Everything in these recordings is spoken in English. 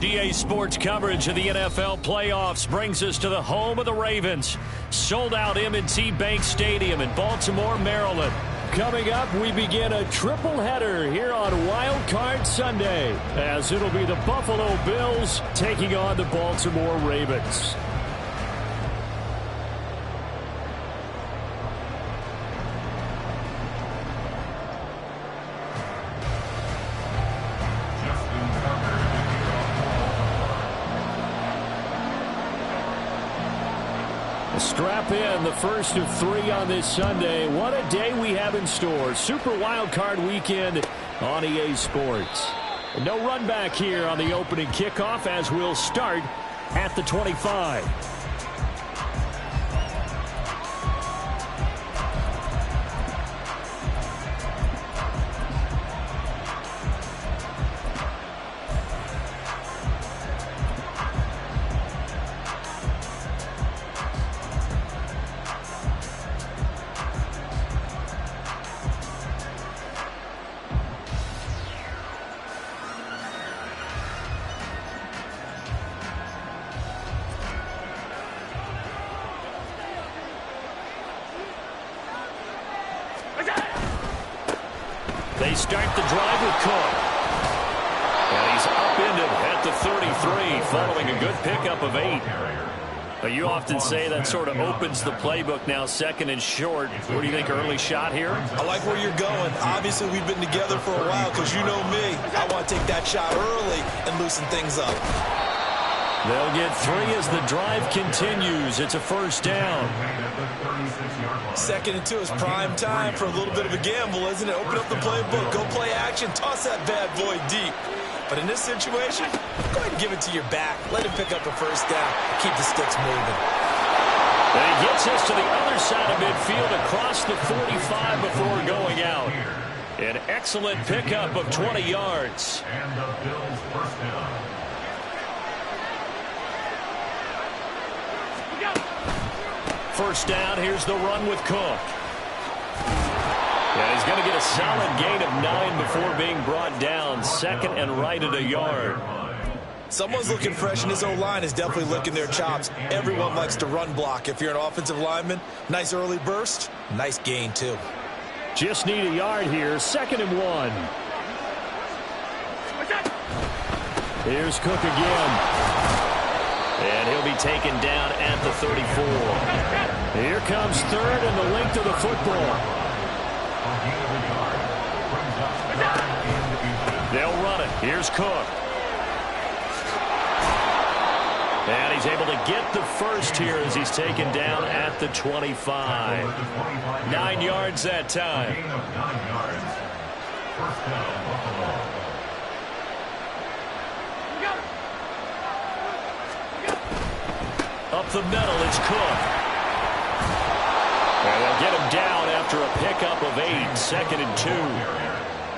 EA Sports coverage of the NFL playoffs brings us to the home of the Ravens. Sold out M&T Bank Stadium in Baltimore, Maryland. Coming up, we begin a triple header here on Wild Card Sunday, as it'll be the Buffalo Bills taking on the Baltimore Ravens. Strap in, the first of 3 on this Sunday. What a day we have in store. Super Wild Card Weekend on EA Sports. And no run back here on the opening kickoff as we'll start at the 25. They start the drive with Cook. And he's upended at the 33 following a good pickup of 8. But you often say that sort of opens the playbook now, second and short. What do you think, early shot here? I like where you're going. Obviously, we've been together for a while because you know me. I want to take that shot early and loosen things up. They'll get 3 as the drive continues. It's a first down. 2nd and 2 is prime time for a little bit of a gamble, isn't it? Open up the playbook, go play action, toss that bad boy deep. But in this situation, go ahead and give it to your back. Let him pick up a first down. Keep the sticks moving. And he gets us to the other side of midfield across the 45 before going out. An excellent pickup of 20 yards. And the Bills first down. First down, here's the run with Cook. And he's going to get a solid gain of 9 before being brought down. 2nd and right at a yard. Someone's looking fresh, and his O-line is definitely licking their chops. Everyone likes to run block. If you're an offensive lineman, nice early burst, nice gain too. Just need a yard here, 2nd and 1. Here's Cook again. And he'll be taken down at the 34. Here comes 3rd and the length of the football. They'll run it. Here's Cook. And he's able to get the first here as he's taken down at the 25. 9 yards that time. First down, Buffalo. Up the middle, it's Cook. And they'll get him down after a pickup of 8, 2nd and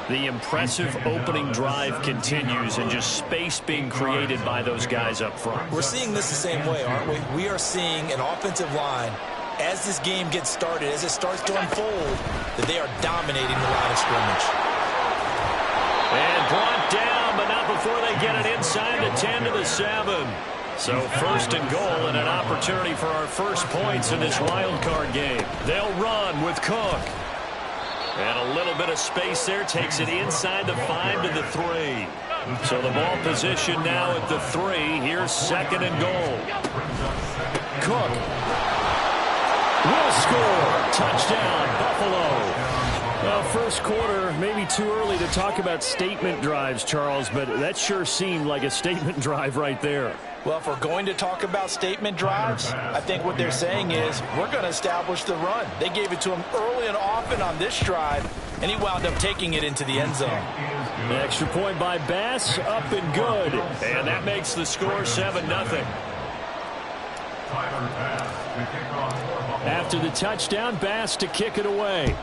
2. The impressive opening drive continues, and just space being created by those guys up front. We're seeing this the same way, aren't we? We are seeing an offensive line, as this game gets started, as it starts to unfold, that they are dominating the line of scrimmage. And brought down, but not before they get it inside the 10 to the 7. So 1st and goal, and an opportunity for our first points in this wild card game. They'll run with Cook. And a little bit of space there takes it inside the 5 to the 3. So the ball position now at the 3. Here's 2nd and goal. Cook will score. Touchdown, Buffalo. Well, first quarter, maybe too early to talk about statement drives, Charles, but that sure seemed like a statement drive right there. Well, if we're going to talk about statement drives, I think what they're saying is we're going to establish the run. They gave it to him early and often on this drive, and he wound up taking it into the end zone. An extra point by Bass, up and good. And that makes the score 7-0. After the touchdown, Bass to kick it away.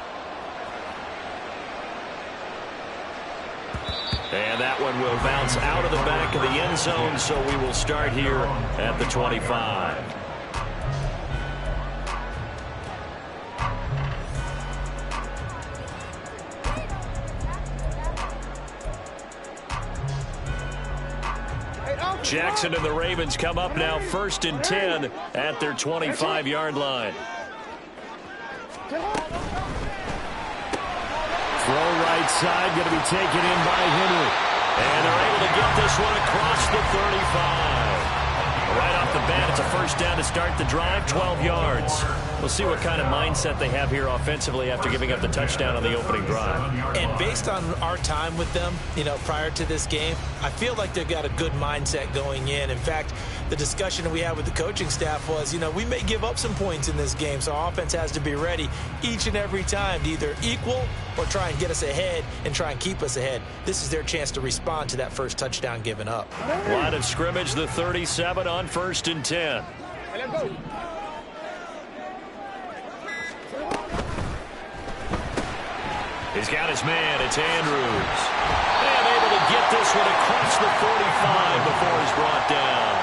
And that one will bounce out of the back of the end zone, so we will start here at the 25. Hey, Jackson and the Ravens come up now 1st and 10 at their 25-yard line. Throw right side, going to be taken in by Henry. And they're able to get this one across the 35. Right off the bat, it's a 1st down to start the drive, 12 yards. We'll see what kind of mindset they have here offensively after giving up the touchdown on the opening drive. And based on our time with them, prior to this game, I feel like they've got a good mindset going in. In fact, the discussion that we had with the coaching staff was, we may give up some points in this game, so our offense has to be ready each and every time to either equal or try and get us ahead and try and keep us ahead. This is their chance to respond to that first touchdown given up. Line of scrimmage, the 37 on 1st and 10. He's got his man. It's Andrews. And able to get this one across the 45 before he's brought down.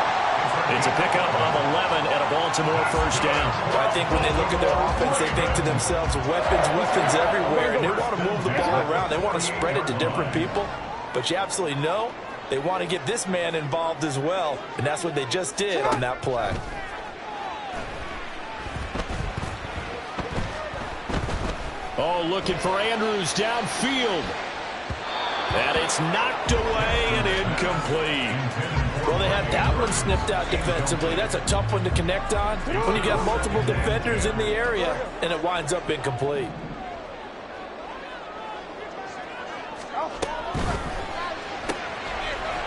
It's a pickup of 11 and a Baltimore 1st down. I think when they look at their offense, they think to themselves, weapons everywhere. And they want to move the ball around. They want to spread it to different people. But you absolutely know they want to get this man involved as well. And that's what they just did on that play. Oh, looking for Andrews downfield. And it's knocked away and incomplete. Well, they had that one sniffed out defensively. That's a tough one to connect on when you got multiple defenders in the area, and it winds up incomplete.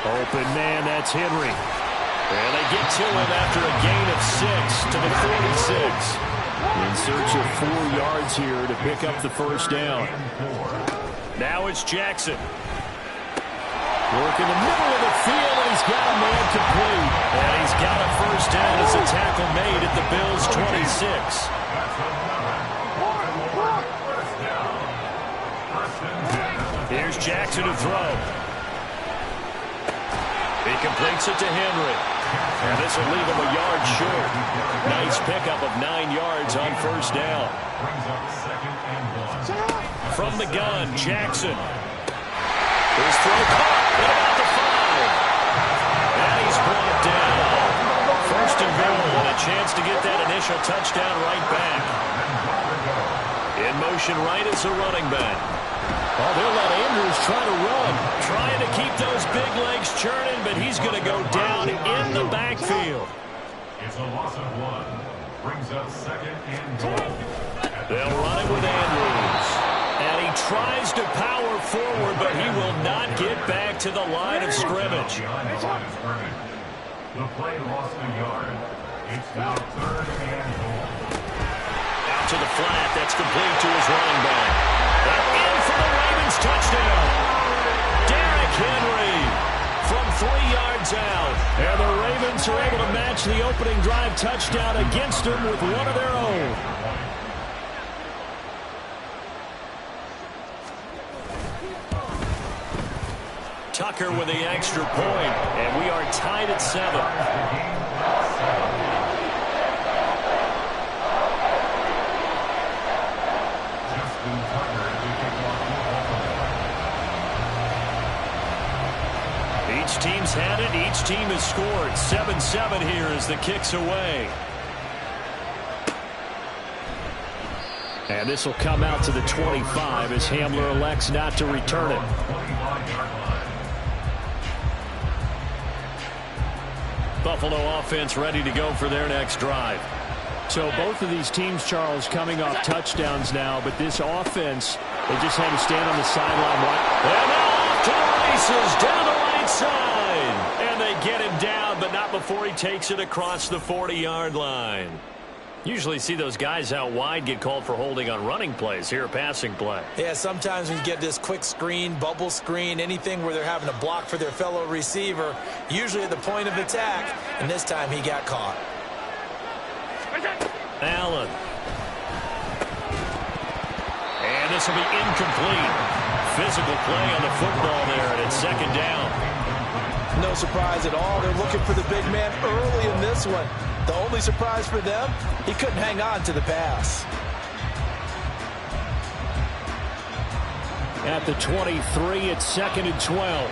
Open man, that's Henry. And they get to him after a gain of 6 to the 46. In search of 4 yards here to pick up the 1st down. Now it's Jackson. Work in the middle of the field, and he's got a man complete. And he's got a 1st down as a tackle made at the Bills' 26. Here's Jackson to throw. He completes it to Henry. And this will leave him a yard short. Nice pickup of 9 yards on 1st down. From the gun, Jackson. His throw caught at about the 5. And he's brought down. 1st and goal, and a chance to get that initial touchdown right back. In motion right is a running back. Oh, they'll let Andrews try to run. Trying to keep those big legs churning, but he's going to go down in the backfield. It's a loss of 1. Brings up 2nd and goal. They'll run it with Andrews. And he tries to power forward, but he will not get back to the line of scrimmage. The play lost a yard. It's now 3rd and goal. Out to the flat. That's complete to his running back. In for the Ravens touchdown. Derrick Henry from 3 yards out. And the Ravens are able to match the opening drive touchdown against them with one of their own. Tucker with the extra point, and we are tied at 7. Each team's had it. Each team has scored. 7-7 here as the kick's away. And this will come out to the 25 as Hamler elects not to return it. Buffalo offense ready to go for their next drive. So both of these teams, Charles, coming off touchdowns now, but this offense, they just had to stand on the sideline. And now off to the races, down the right side. And they get him down, but not before he takes it across the 40-yard line. Usually see those guys out wide get called for holding on running plays. Here, a passing play. Yeah, sometimes when you get this quick screen, bubble screen, anything where they're having to block for their fellow receiver, usually at the point of attack, and this time he got caught. Allen. And this will be incomplete. Physical play on the football there, and it's 2nd down. No surprise at all. They're looking for the big man early in this one. The only surprise for them, he couldn't hang on to the pass. At the 23, it's 2nd and 12.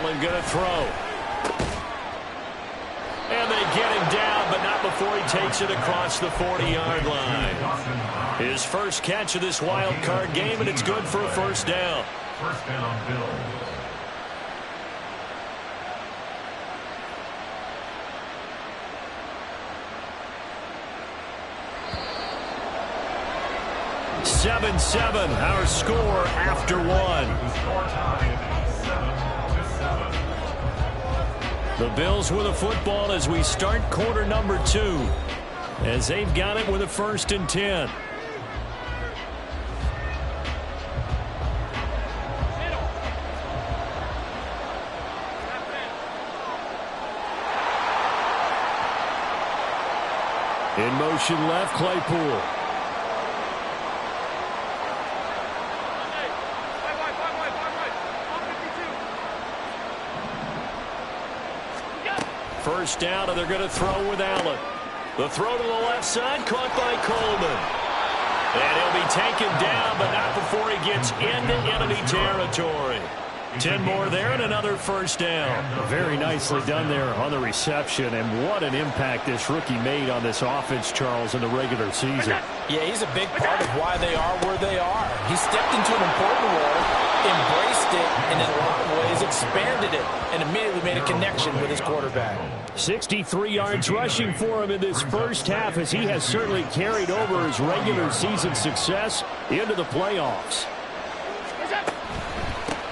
Allen going to throw. And they get him down, but not before he takes it across the 40-yard line. His first catch of this wild card game, and it's good for a first down. First down, Bills. Seven, our score after one. The score tied 7-7. The Bills with the football as we start quarter number 2, as they've got it with a 1st and 10. In motion left, Claypool. First down, and they're going to throw with Allen. The throw to the left side, caught by Coleman. And he'll be taken down, but not before he gets into enemy territory. 10 more there and another first down. Very nicely done there on the reception, and what an impact this rookie made on this offense, Charles, in the regular season. Yeah, he's a big part of why they are where they are. He stepped into an important role, embraced it, and in a lot of ways expanded it, and immediately made a connection with his quarterback. 63 yards rushing for him in this first half, as he has certainly carried over his regular season success into the playoffs.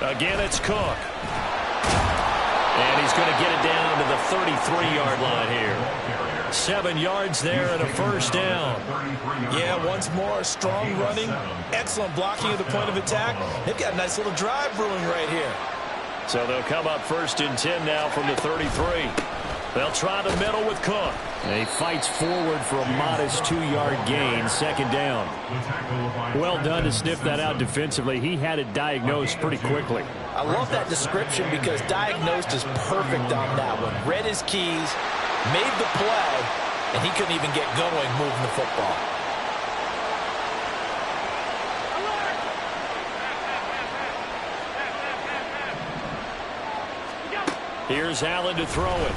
Again, it's Cook. And he's going to get it down to the 33-yard line here. 7 yards there and a first down. Yeah, once more, strong running, excellent blocking at the point of attack. They've got a nice little drive brewing right here. So they'll come up 1st and 10 now from the 33. They'll try the middle with Cook. And he fights forward for a modest 2-yard gain, 2nd down. Well done to sniff that out defensively. He had it diagnosed pretty quickly. I love that description because diagnosed is perfect on that one. Read his keys, made the play, and he couldn't even get going moving the football. Here's Allen to throw it.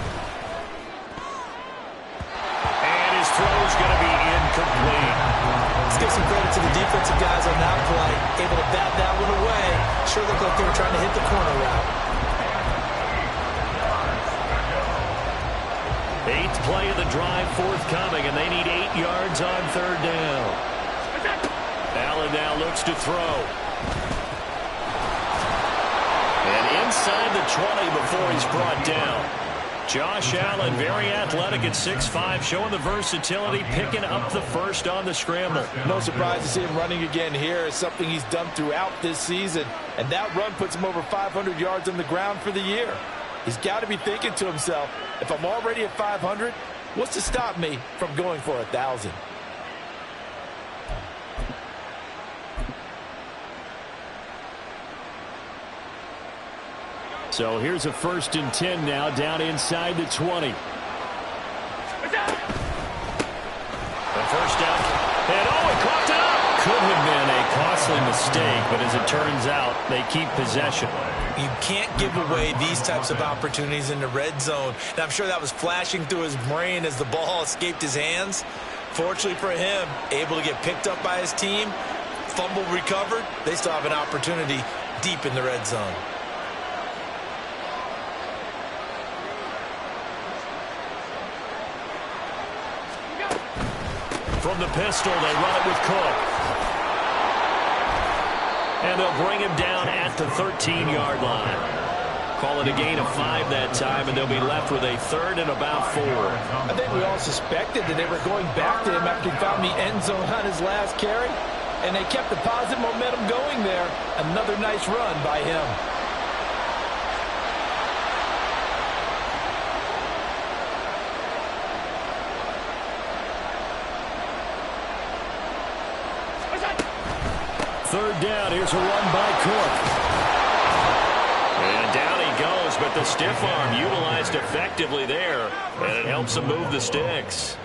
Throw's going to be incomplete. Let's give some credit to the defensive guys on that play. Able to bat that one away. Sure looked like they were trying to hit the corner route. 8th play of the drive forthcoming, and they need 8 yards on 3rd down. Allen now looks to throw. And inside the 20 before he's brought down. Josh Allen, very athletic at 6'5", showing the versatility, picking up the first on the scramble. No surprise to see him running again here. It's something he's done throughout this season. And that run puts him over 500 yards on the ground for the year. He's got to be thinking to himself, if I'm already at 500, what's to stop me from going for 1,000? So here's a 1st and 10 now, down inside the 20. The first down. And he caught it up. Could have been a costly mistake, but as it turns out, they keep possession. You can't give away these types of opportunities in the red zone. And I'm sure that was flashing through his brain as the ball escaped his hands. Fortunately for him, able to get picked up by his team, fumble recovered. They still have an opportunity deep in the red zone. From the pistol, they run it with Cook. And they'll bring him down at the 13-yard line. Call it a gain of 5 that time, and they'll be left with a 3rd and about 4. I think we all suspected that they were going back to him after he found the end zone on his last carry. And they kept the positive momentum going there. Another nice run by him. Third down, here's a run by Cook. And down he goes, but the stiff arm utilized effectively there, and it helps him move the sticks.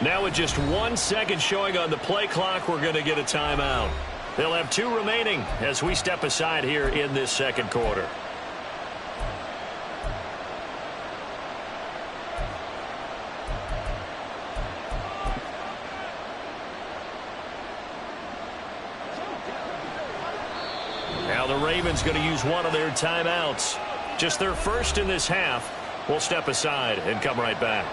Now with just 1 second showing on the play clock, we're going to get a timeout. They'll have 2 remaining as we step aside here in this second quarter. Now the Ravens going to use one of their timeouts. Just their first in this half. We'll step aside and come right back.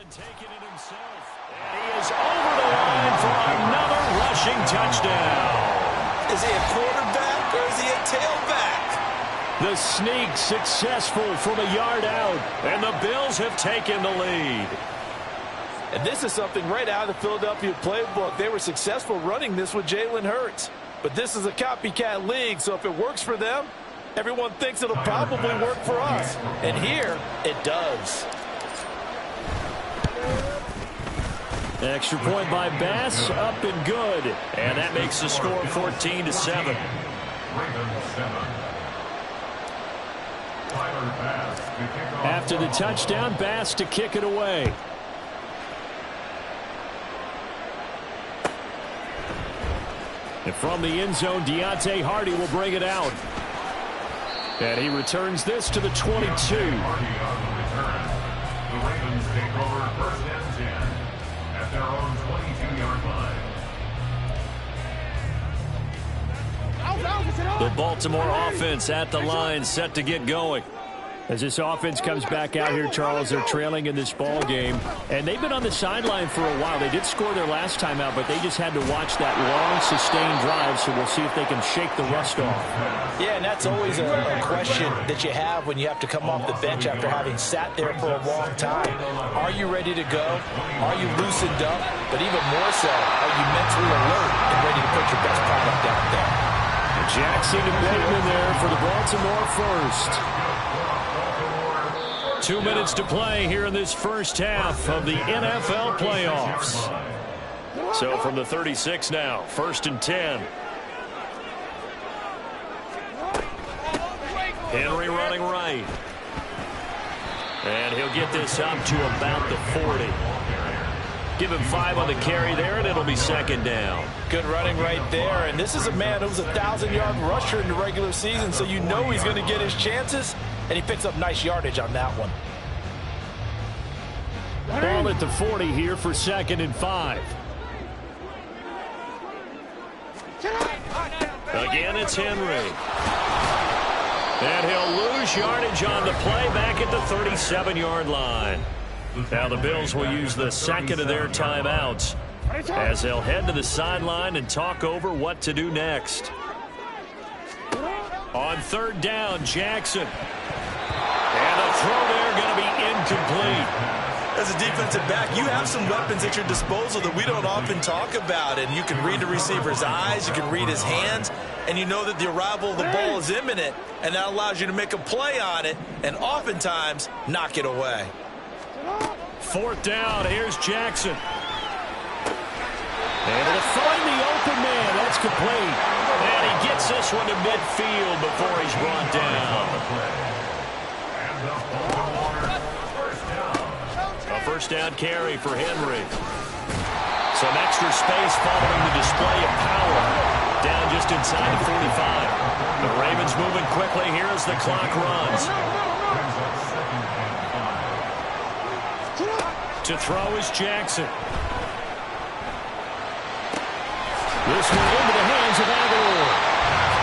Taking it himself. And he is over the line for another rushing touchdown. Is he a quarterback or is he a tailback? The sneak successful from a yard out. And the Bills have taken the lead. And this is something right out of the Philadelphia playbook. They were successful running this with Jalen Hurts. But this is a copycat league, so if it works for them, everyone thinks it'll probably work for us. And here, it does. Extra point by Bass, up and good. And that makes the score 14-7. After the touchdown, Bass to kick it away. And from the end zone, Deontay Hardy will bring it out. And he returns this to the 22. The Ravens take over first and 10 at their own 22-yard line. The Baltimore offense at the line, set to get going. As this offense comes back out here, Charles, they're trailing in this ball game. And they've been on the sideline for a while. They did score their last time out, but they just had to watch that long, sustained drive, so we'll see if they can shake the rust off. Yeah, and that's always a question that you have when you have to come off the bench after having sat there for a long time. Are you ready to go? Are you loosened up? But even more so, are you mentally alert and ready to put your best product out there? Jackson and Bateman there for the Baltimore first. 2 minutes to play here in this first half of the NFL playoffs. So from the 36 now, first and 10. Henry running right. And he'll get this up to about the 40. Give him 5 on the carry there, and it'll be second down. Good running right there. And this is a man who's a 1,000-yard rusher in the regular season, so you know he's going to get his chances. And he picks up nice yardage on that one. Ball at the 40 here for second and 5. Again, it's Henry. And he'll lose yardage on the play back at the 37-yard line. Now the Bills will use the second of their timeouts as they'll head to the sideline and talk over what to do next. On third down, Jackson. And the throw there going to be incomplete. As a defensive back, you have some weapons at your disposal that we don't often talk about. And you can read the receiver's eyes, you can read his hands, and you know that the arrival of the ball is imminent, and that allows you to make a play on it and oftentimes knock it away. Fourth down, here's Jackson. Able to find the open man. That's complete. And he gets this one to midfield before he's brought down. A first down carry for Henry. Some extra space following the display of power. Down just inside the 45. The Ravens moving quickly here as the clock runs. To throw is Jackson. This one into the hands of Aguilar.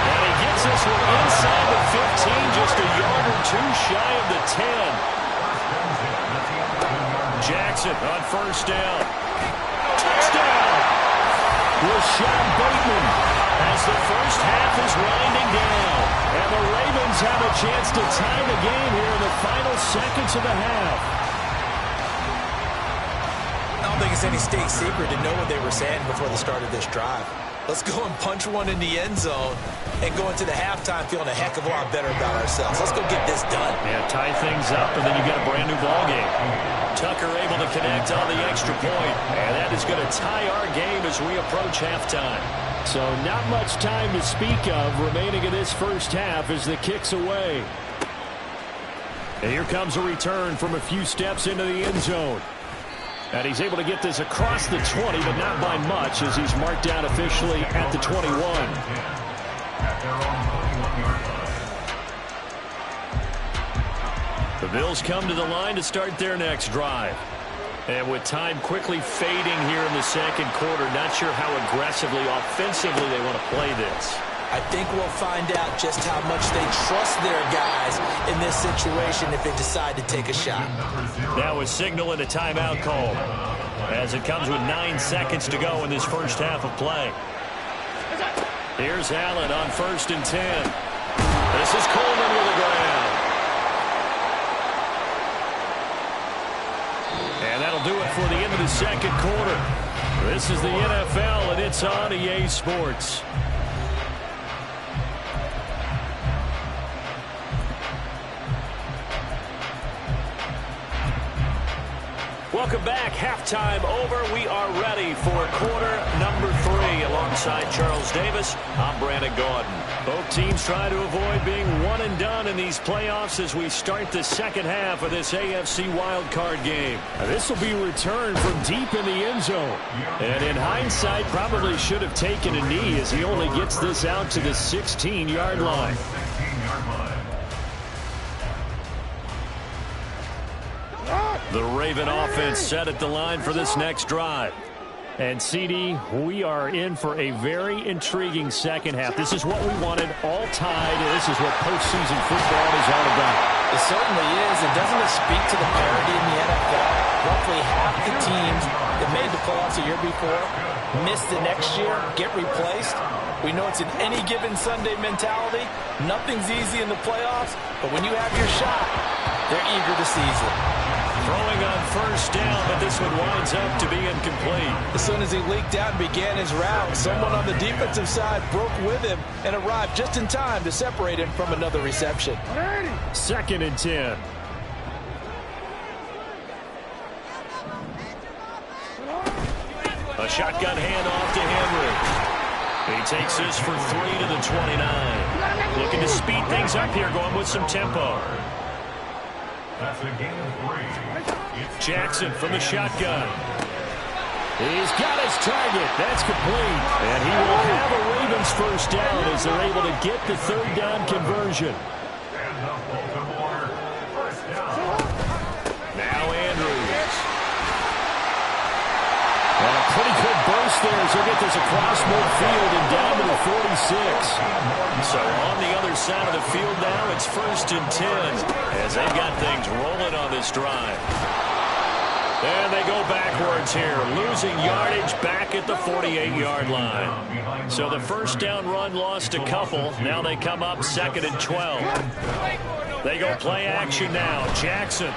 And he gets this one inside the 15, just a yard or two shy of the 10. Jackson on first down. Touchdown! Rashad Bateman as the first half is winding down. And the Ravens have a chance to tie the game here in the final seconds of the half. I don't think it's any state secret to know what they were saying before the start of this drive. Let's go and punch one in the end zone and go into the halftime feeling a heck of a lot better about ourselves. Let's go get this done. Yeah, tie things up, and then you get a brand new ball game. Tucker able to connect on the extra point, and that is going to tie our game as we approach halftime. So not much time to speak of remaining in this first half as the kick's away. And here comes a return from a few steps into the end zone. And he's able to get this across the 20, but not by much as he's marked down officially at the 21. The Bills come to the line to start their next drive. And with time quickly fading here in the second quarter, not sure how aggressively, offensively they want to play this. I think we'll find out just how much they trust their guys in this situation if they decide to take a shot. Now a signal and a timeout call as it comes with 9 seconds to go in this first half of play. Here's Allen on 1st and 10. This is Coleman with the grab. And that'll do it for the end of the second quarter. This is the NFL, and it's on EA Sports. Welcome back. Halftime over. We are ready for quarter number 3. Alongside Charles Davis, I'm Brandon Gordon. Both teams try to avoid being one and done in these playoffs as we start the second half of this AFC wildcard game. This will be returned from deep in the end zone. And in hindsight, probably should have taken a knee as he only gets this out to the 16-yard line. The Raven offense set at the line for this next drive. And, CD, we are in for a very intriguing second half. This is what we wanted, all tied, and this is what postseason football is all about. It certainly is. And doesn't it speak to the parity in the NFL? Roughly half the teams that made the playoffs a year before miss the next year, get replaced. We know it's an any given Sunday mentality. Nothing's easy in the playoffs, but when you have your shot, they're eager to seize it. Throwing on 1st down, but this one winds up to be incomplete. As soon as he leaked out and began his route, someone on the defensive side broke with him and arrived just in time to separate him from another reception. 2nd and 10. A shotgun handoff to Henry. He takes this for 3 to the 29. Looking to speed things up here, going with some tempo. That's a gain of 3. Jackson from the shotgun. He's got his target. That's complete. And he will have a Ravens 1st down as they're able to get the 3rd down conversion. And the Baltimore 1st down. Now Andrews. And a pretty good burst there as he'll get this across midfield and down to the 46. So on the other side of the field now, it's 1st and 10 as they've got things rolling on this drive. And they go backwards here, losing yardage back at the 48-yard line. So the 1st down run lost a couple. Now they come up 2nd and 12. They go play action now. Jackson.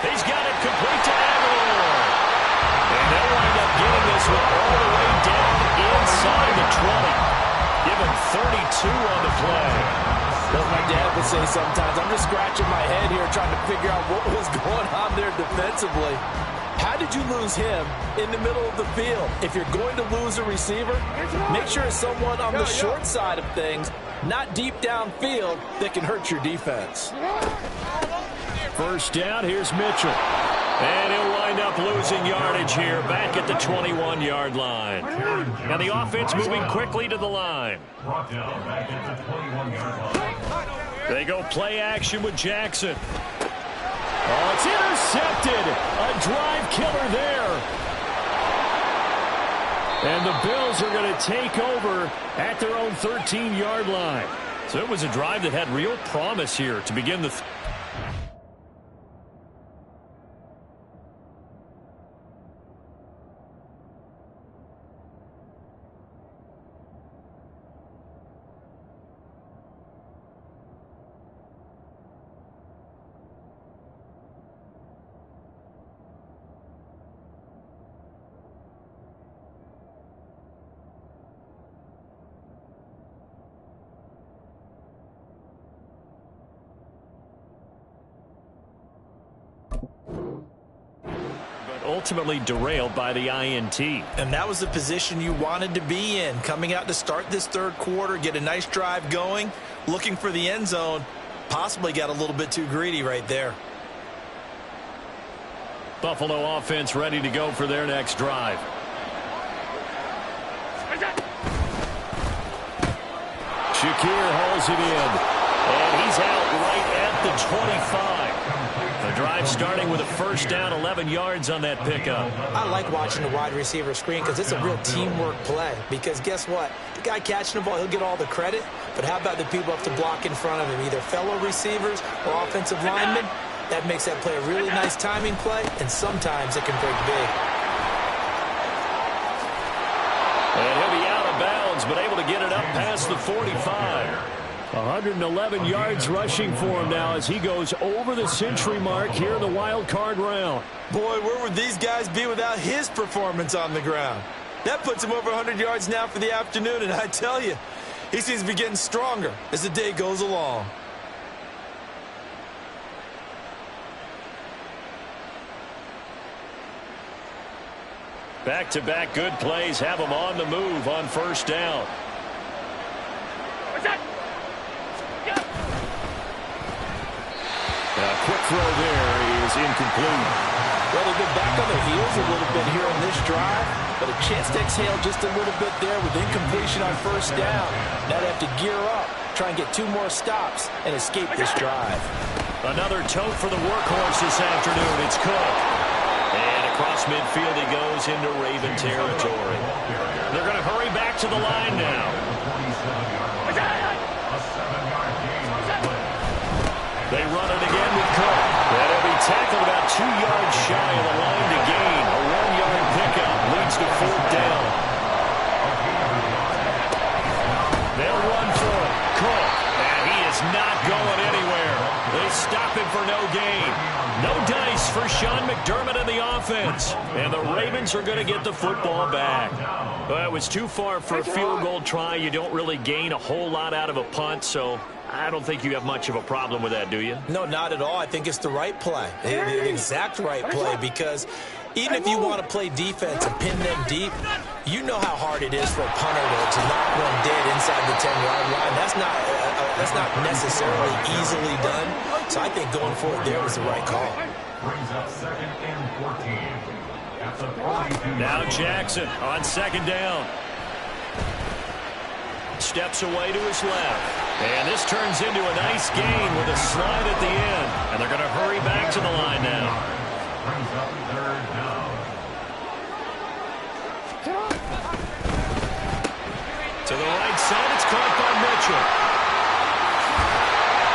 He's got it complete to Aguilar. And they'll wind up getting this one all the way down inside the 20. Give him 32 on the play. As my dad would say sometimes, I'm just scratching my head here trying to figure out what was going on there defensively. How did you lose him in the middle of the field? If you're going to lose a receiver, make sure it's someone on the short side of things, not deep downfield, that can hurt your defense. 1st down, here's Mitchell. And he'll wind up losing yardage here back at the 21-yard line. And the offense moving quickly to the line. Brought down back at the 21-yard line. They go play action with Jackson. Oh, it's intercepted. A drive killer there. And the Bills are going to take over at their own 13-yard line. So it was a drive that had real promise here to begin the But ultimately derailed by the INT. And that was the position you wanted to be in. Coming out to start this third quarter, get a nice drive going, looking for the end zone. Possibly got a little bit too greedy right there. Buffalo offense ready to go for their next drive. Shakir hauls it in. And he's out right at the 25. The drive starting with a first down, 11 yards on that pickup. I like watching the wide receiver screen because it's a real teamwork play. Because guess what? The guy catching the ball, he'll get all the credit. But how about the people up to block in front of him, either fellow receivers or offensive linemen? That makes that play a really nice timing play, and sometimes it can break big. And he'll be out of bounds, but able to get it up past the 45. 111 yards rushing for him now as he goes over the century mark here in the wild card round. Boy, where would these guys be without his performance on the ground? That puts him over 100 yards now for the afternoon, and I tell you, he seems to be getting stronger as the day goes along. Back-to-back good plays have him on the move on first down. A quick throw there is incomplete. Well, they've been back on their heels a little bit here on this drive, but a chance to exhale just a little bit there with incompletion on first down. Now they have to gear up, try and get 2 more stops, and escape this drive. Another tote for the workhorse this afternoon. It's Cook. And across midfield he goes into Raven territory. They're going to hurry back to the line now. They run it again with Cook. That'll be tackled about 2 yards shy of the line to gain. A 1-yard pickup leads to fourth down. They'll run for it. Cook. And he is not going anywhere. They stop him for no gain. No dice for Sean McDermott and the offense. And the Ravens are going to get the football back. Well, it was too far for a field goal try. You don't really gain a whole lot out of a punt, so I don't think you have much of a problem with that, do you? No, not at all. I think it's the right play, the exact right play, because even if you want to play defense and pin them deep, you know how hard it is for a punter to knock one dead inside the 10-yard line. That's not necessarily easily done. So I think going for it there was the right call. Brings up 2nd and 14. At the 42. Now Jackson on second down. Steps away to his left. And this turns into a nice gain with a slide at the end. And they're going to hurry back to the line now. Brings up 3rd down. To the right side, it's caught by Mitchell.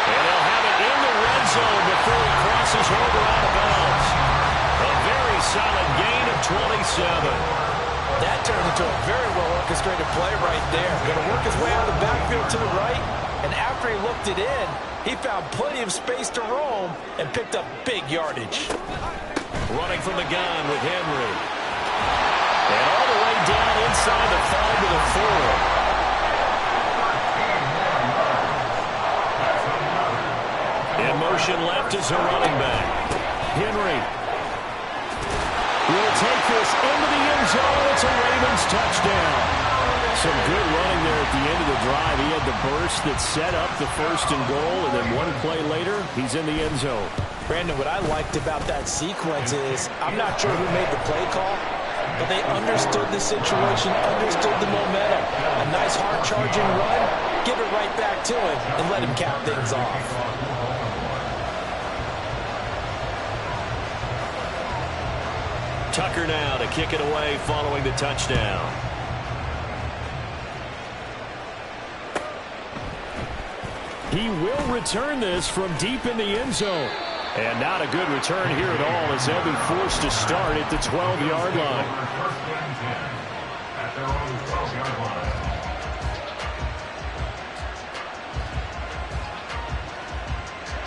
And they'll have it in the red zone before he crosses over out of bounds. A very solid gain of 27. That turned into a very well-orchestrated play right there. Going to work his way out of the backfield to the right, and after he looked it in, he found plenty of space to roam and picked up big yardage. Running from the gun with Henry. And all the way down inside the 5 to the 4. In motion left is a running back. Henry will take this into the end zone. It's a Ravens touchdown. Some good running there at the end of the drive. He had the burst that set up the 1st and goal, and then one play later, he's in the end zone. Brandon, what I liked about that sequence is I'm not sure who made the play call, but they understood the situation, understood the momentum. A nice hard-charging run, give it right back to him, and let him cap things off. Tucker now to kick it away following the touchdown. He will return this from deep in the end zone. And not a good return here at all as they'll be forced to start at the 12-yard line. At their own 12-yard line.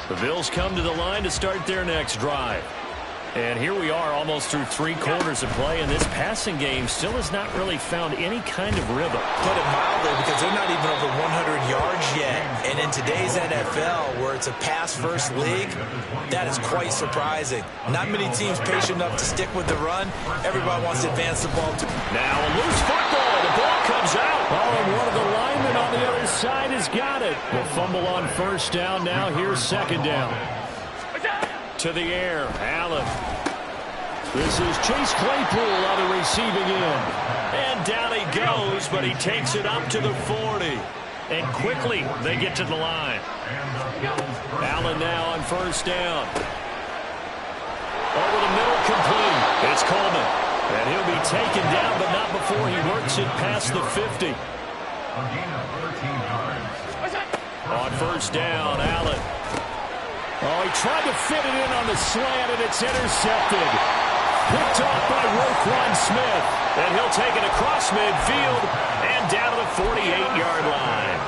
The Bills come to the line to start their next drive. And here we are almost through 3 quarters of play, and this passing game still has not really found any kind of rhythm. Put it mildly, because they're not even over 100 yards yet. And in today's NFL, where it's a pass-first league, that is quite surprising. Not many teams patient enough to stick with the run. Everybody wants to advance the ball. Now a loose football. The ball comes out. Oh, and one of the linemen on the other side has got it. The fumble on first down. Now here's second down. To the air, Allen. This is Chase Claypool on the receiving end. And down he goes, but he takes it up to the 40. And quickly, they get to the line. Allen now on first down. Over the middle, complete. It's Coleman. And he'll be taken down, but not before he works it past the 50. On first down, Allen. Oh, he tried to fit it in on the slant, and it's intercepted. Picked off by Roquan Smith. And he'll take it across midfield and down to the 48-yard line.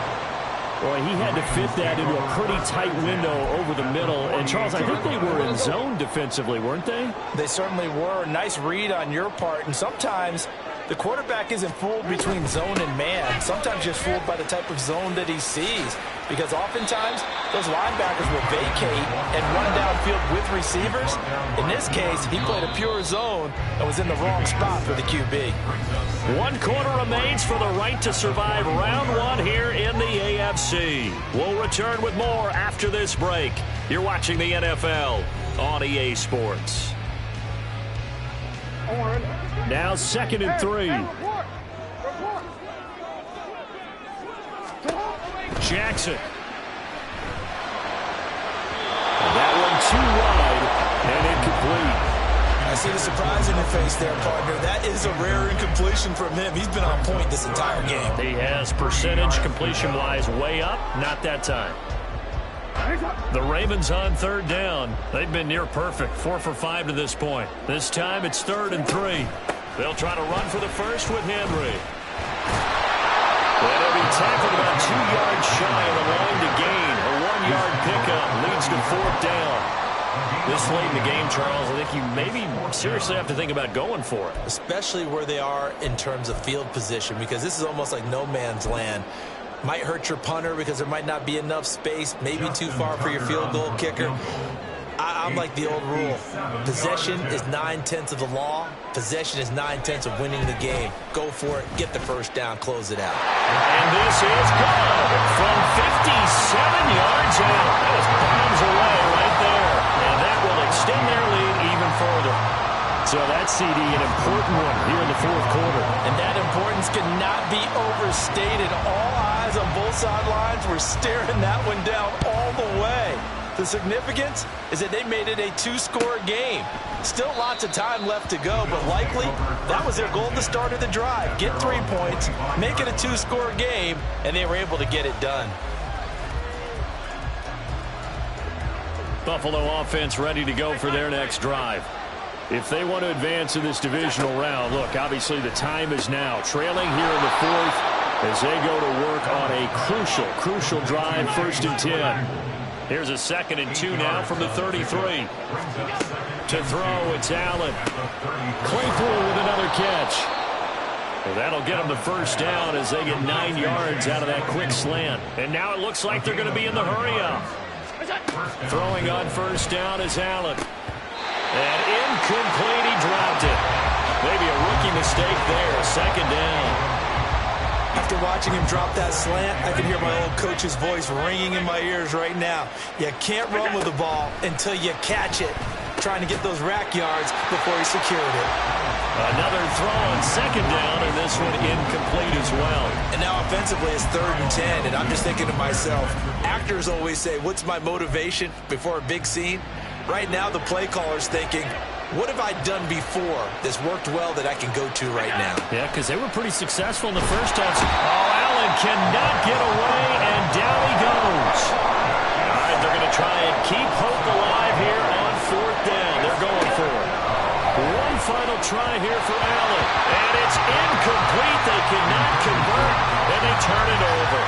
Boy, he had to fit that into a pretty tight window over the middle. And, Charles, I think they were in zone defensively, weren't they? They certainly were. Nice read on your part. And sometimes the quarterback isn't fooled between zone and man. Sometimes just fooled by the type of zone that he sees. Because oftentimes, those linebackers will vacate and run downfield with receivers. In this case, he played a pure zone and was in the wrong spot for the QB. 1 quarter remains for the right to survive round 1 here in the AFC. We'll return with more after this break. You're watching the NFL on EA Sports. Now 2nd and 3. Jackson. That one too wide and incomplete. I see the surprise in your face there, partner. That is a rare incompletion from him. He's been on point this entire game. He has percentage completion-wise way up. Not that time. The Ravens on 3rd down. They've been near perfect. 4 for 5 to this point. This time it's 3rd and 3. They'll try to run for the first with Henry. They'll be tackled about 2 yards shy of the line to gain. A 1-yard pickup leads to 4th down. This late in the game, Charles, I think you maybe seriously have to think about going for it. Especially where they are in terms of field position, because this is almost like no man's land. Might hurt your punter because there might not be enough space, maybe too far for your field goal kicker. I'm like the old rule. Possession is 9/10 of the law. Possession is 9/10 of winning the game. Go for it. Get the first down. Close it out. And this is good from 57 yards out. That was bombs away right there. And that will extend their lead even further. So that CD, an important one here in the 4th quarter. And that importance cannot be overstated. All eyes on both sidelines were staring that one down all the way. The significance is that they made it a 2-score game. Still lots of time left to go, but likely that was their goal at the start of the drive. Get 3 points, make it a 2-score game, and they were able to get it done. Buffalo offense ready to go for their next drive. If they want to advance in this divisional round, look, obviously the time is now. Trailing here in the 4th as they go to work on a crucial drive, 1st and 10. Here's a 2nd and 2 now from the 33. To throw, it's Allen. Claypool with another catch. Well, that'll get them the first down as they get 9 yards out of that quick slant. And now it looks like they're going to be in the hurry-up. Throwing on first down is Allen. And incomplete, he dropped it. Maybe a rookie mistake there, 2nd down. After watching him drop that slant, I can hear my old coach's voice ringing in my ears right now. You can't run with the ball until you catch it. Trying to get those rack yards before he secured it. Another throw on 2nd down, and this one incomplete as well. And now offensively it's 3rd and 10, and I'm just thinking to myself, actors always say, what's my motivation before a big scene? Right now the play caller's thinking, what have I done before that's worked well that I can go to right now? Yeah, because they were pretty successful in the first half. Oh, Allen cannot get away, and down he goes. All right, they're going to try and keep hope alive here on 4th down. They're going for it. One final try here for Allen, and it's incomplete. They cannot convert, and they turn it over.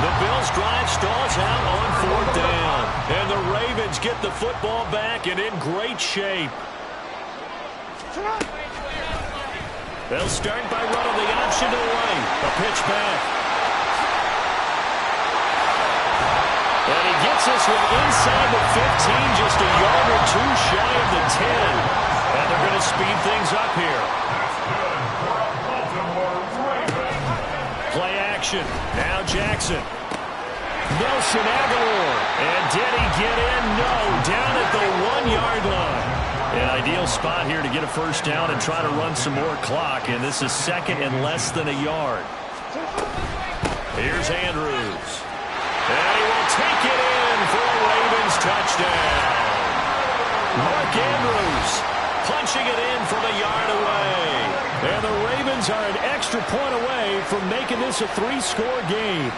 The Bills' drive stalls out on 4th down. And the Ravens get the football back and in great shape. They'll start by running the option away. A pitch back. And he gets this one inside the 15, just a yard or two shy of the 10. And they're going to speed things up here. Play action. Now Jackson. Nelson Aguilar. And did he get in? No. Down at the 1-yard line. An ideal spot here to get a first down and try to run some more clock. And this is second and less than a yard. Here's Andrews. And he will take it in for a Ravens touchdown. Mark Andrews punching it in from a yard away. And the Ravens are an extra point away from making this a 3-score game.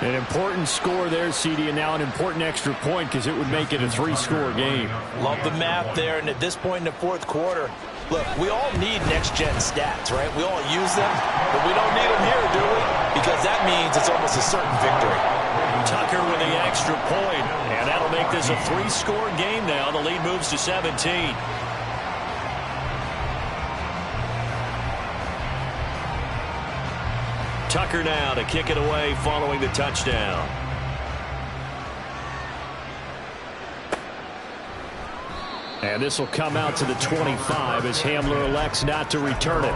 An important score there, CD, and now an important extra point because it would make it a 3-score game. Love the math there, and at this point in the fourth quarter, look, we all need next-gen stats, right? We all use them, but we don't need them here, do we? Because that means it's almost a certain victory. Tucker with the extra point, and that'll make this a 3-score game now. The lead moves to 17. Tucker now to kick it away following the touchdown. And this will come out to the 25 as Hamler elects not to return it.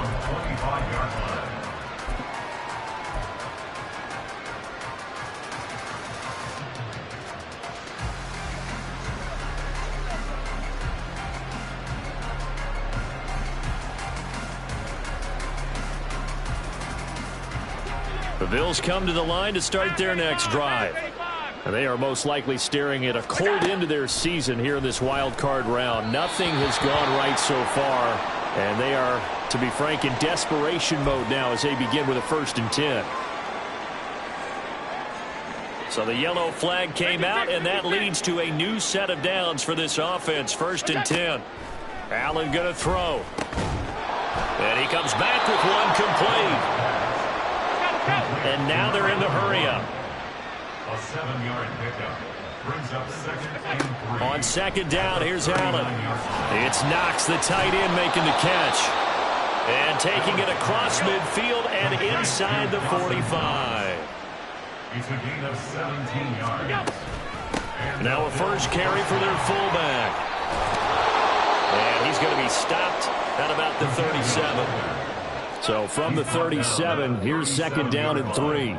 The Bills come to the line to start their next drive. And they are most likely staring at a cold end to their season here in this wild card round. Nothing has gone right so far. And they are, to be frank, in desperation mode now as they begin with a 1st and 10. So the yellow flag came out, and that leads to a new set of downs for this offense. 1st and 10. Allen going to throw. And he comes back with one complete. And now they're in the hurry-up. A 7-yard pickup brings up 2nd and 3. On 2nd down, here's Allen. It's Knox, the tight end, making the catch. And taking it across midfield and inside the 45. It's a gain of 17 yards. Now a first carry for their fullback. And he's going to be stopped at about the 37. So from the 37, here's 2nd down and 3.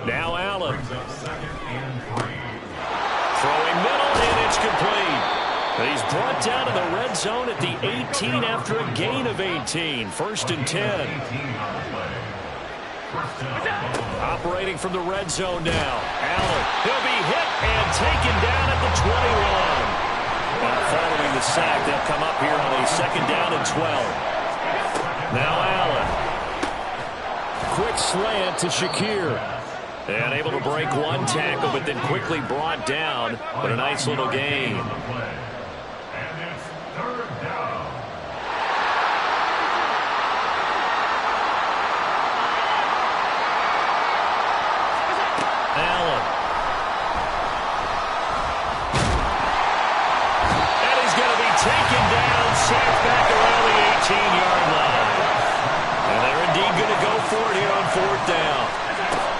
Now Allen. Throwing middle, and it's complete. He's brought down to the red zone at the 18 after a gain of 18. 1st and 10. Operating from the red zone now. Allen, he'll be hit and taken down at the 21. Following the sack, they'll come up here on a 2nd down and 12. Now Allen. Quick slant to Shakir. And able to break one tackle, but then quickly brought down. But a nice little gain. And it's 3rd down. Allen. And he's going to be taken down, sacked back around the 18-yard line. And they're indeed going to go for it here on 4th down.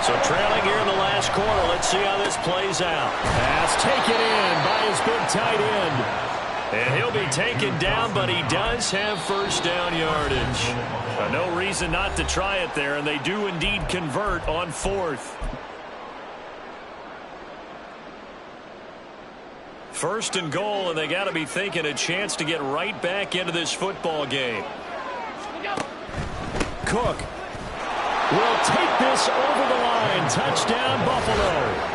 So trailing here in the last quarter. Let's see how this plays out. Pass taken in by his big tight end. And he'll be taken down, but he does have 1st down yardage. No reason not to try it there, and they do indeed convert on 4th. 1st and goal, and they got to be thinking a chance to get right back into this football game. Cook will take this over the line. Touchdown, Buffalo.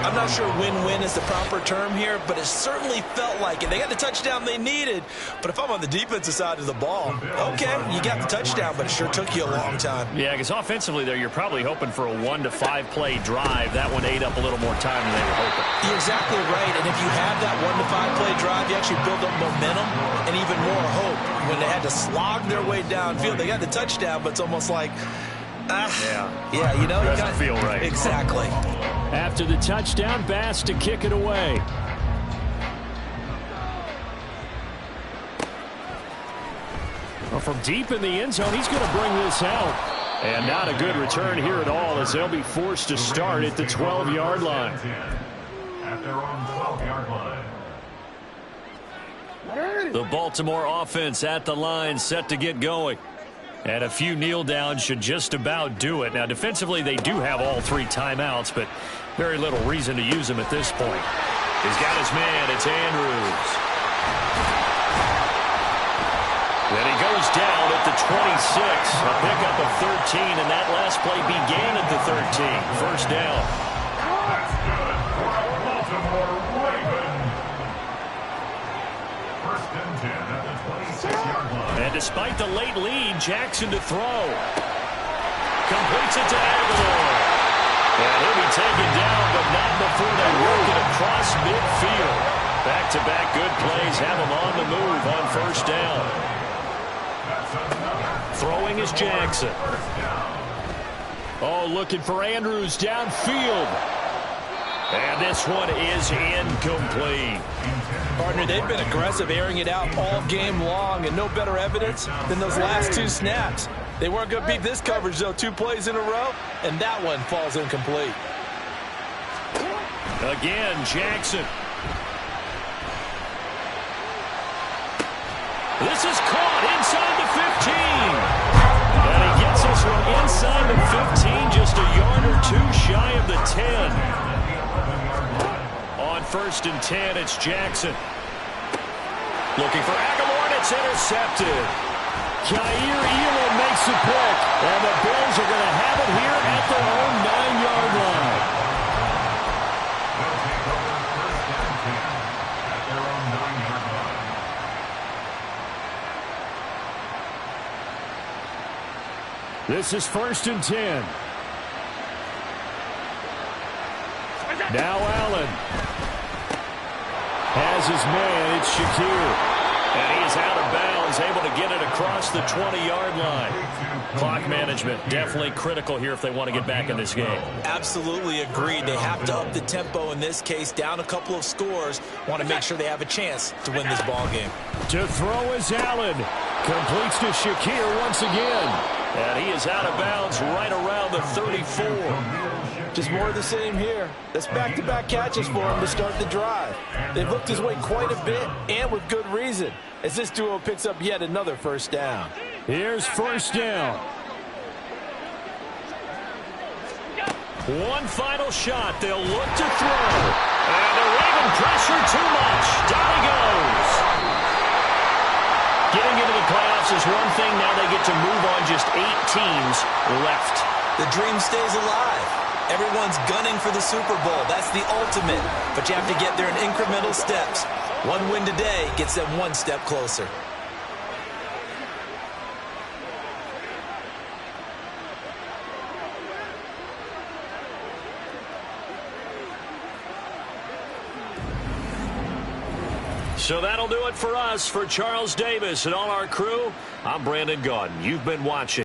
I'm not sure win-win is the proper term here, but it certainly felt like it. They got the touchdown they needed, but if I'm on the defensive side of the ball, okay, you got the touchdown, but it sure took you a long time. Yeah, because offensively there, you're probably hoping for a 1 to 5 play drive. That one ate up a little more time than they were hoping. You're exactly right, and if you have that 1 to 5 play drive, you actually build up momentum and even more hope. When they had to slog their way downfield, they got the touchdown, but it's almost like, Yeah, you know, doesn't feel right. Exactly. After the touchdown, Bass to kick it away. Well, from deep in the end zone, he's going to bring this out. And not a good return here at all, as they'll be forced to start at the 12-yard line. At their own 12-yard line. The Baltimore offense at the line, set to get going. And a few kneel downs should just about do it. Now, defensively, they do have all 3 timeouts, but very little reason to use them at this point. He's got his man. It's Andrews. Then he goes down at the 26. A pickup of 13, and that last play began at the 13. First down. That's good for a Baltimore Raven. First and 10 at the 26-yard line. And despite the late lead, Jackson to throw. Completes it to Aguilar. And he'll be taken down, but not before they work it across midfield. Back-to-back good plays have him on the move on first down. Throwing is Jackson. Oh, looking for Andrews downfield. And this one is incomplete. Partner, they've been aggressive, airing it out all game long, and no better evidence than those last 2 snaps. They weren't going to beat this coverage, though, 2 plays in a row, and that one falls incomplete. Again, Jackson. This is caught inside the 15. And he gets this one inside the 15, just a yard or 2 shy of the 10. On first and 10, it's Jackson. Looking for Aguilar, and it's intercepted. Kaiir Elam makes the pick, and the Bills are going to have it here at their own 9-yard line. This is first and 10. Now Allen has his man. It's Shakir. And he is out of bounds, able to get it across the 20-yard line. Clock management definitely critical here if they want to get back in this game. Absolutely agreed. They have to up the tempo in this case, down a couple of scores. Want to make sure they have a chance to win this ball game. To throw is Allen. Completes to Shakir once again. And he is out of bounds right around the 34. Just more of the same here. That's back-to-back catches for him to start the drive. They've looked his way quite a bit, and with good reason, as this duo picks up yet another first down. Here's first down. One final shot. They'll look to throw. And the Raven pressure too much. Down he goes. Getting into the playoffs is one thing. Now they get to move on. Just 8 teams left. The dream stays alive. Everyone's gunning for the Super Bowl. That's the ultimate. But you have to get there in incremental steps. One win today gets them one step closer. So that'll do it for us. For Charles Davis and all our crew, I'm Brandon Gaudin. You've been watching